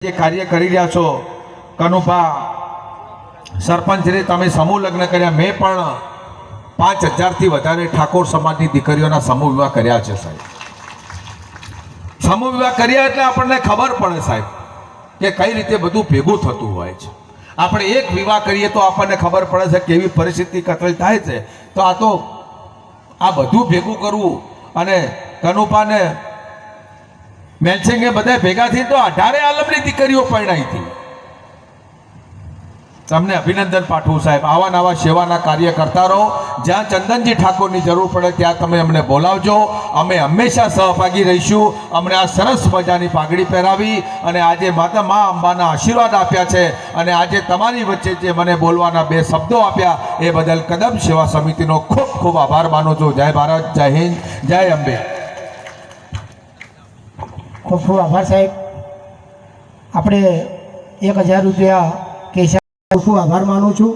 જે કાર્ય કરી રહ્યા છો કનુભા સરપંચને તમે સમૂહ લગ્ન કર્યા, મેં પણ 5000થી વધારે ઠાકોર સમાજની દીકરીઓના સમૂહ વિવાહ કર્યા છે સાહેબ. સમૂહ વિવાહ કર્યા એટલે આપણને ખબર પડે સાહેબ કે કઈ રીતે બધું ભેગું થતું હોય છે. આપણે એક વિવાહ કરીએ તો આપણને ખબર પડે છે કેવી પરિસ્થિતિ કતલ થાય છે. તો આ બધું ભેગું કરવું અને કનુભાને મેલસિંગે બધા ભેગા થઈ તો 18 આલમની દીકરીઓ પરણાઈ હતી. તમને અભિનંદન પાઠવું સાહેબ. આવા નવા સેવાના કાર્ય કરતા રહો. જ્યાં ચંદનજી ઠાકોરની જરૂર પડે ત્યાં તમે અમને બોલાવજો. અમે હંમેશા સહભાગી રહીશું. અમને આ સરસ મજાની પાઘડી પહેરાવી અને આજે માતા મા અંબાના આશીર્વાદ આપ્યા છે અને આજે તમારી વચ્ચે જે મને બોલવાના 2 શબ્દો આપ્યા એ બદલ કદમ સેવા સમિતિનો ખૂબ ખૂબ આભાર માનું છું. જય ભારત, જય હિન્દ, જય અંબે. ખૂબ ખૂબ આભાર સાહેબ. આપણે 1000 રૂપિયા કેશા ખૂબ ખૂબ આભાર માનું છું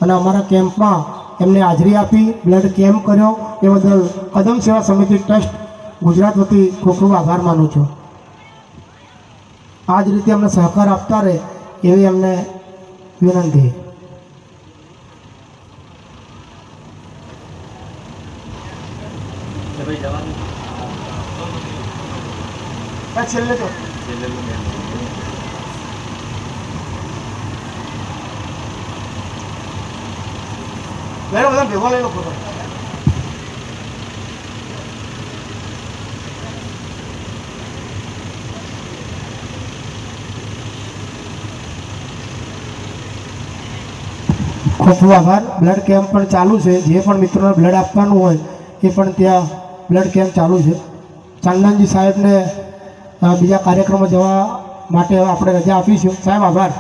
અને અમારા કેમ્પમાં એમને હાજરી આપી બ્લડ કેમ્પ કર્યો એ બદલ કદમ સેવા સમિતિ ટ્રસ્ટ ગુજરાત વતી ખૂબ ખૂબ આભાર માનું છું. આ જ રીતે અમને સહકાર આપતા રહે એવી અમને વિનંતી. છેલ્લે તો બધા ભેગો લઈ લો ફોટો. ખૂબ ખૂબ આભાર. બ્લડ કેમ્પ પણ ચાલુ છે. જે પણ મિત્રોને બ્લડ આપવાનું હોય એ પણ ત્યાં બ્લડ કેમ્પ ચાલુ છે. ચાંદનજી સાહેબને બીજા કાર્યક્રમમાં જવા માટે આપણે રજા આપીશું. સાહેબ આભાર.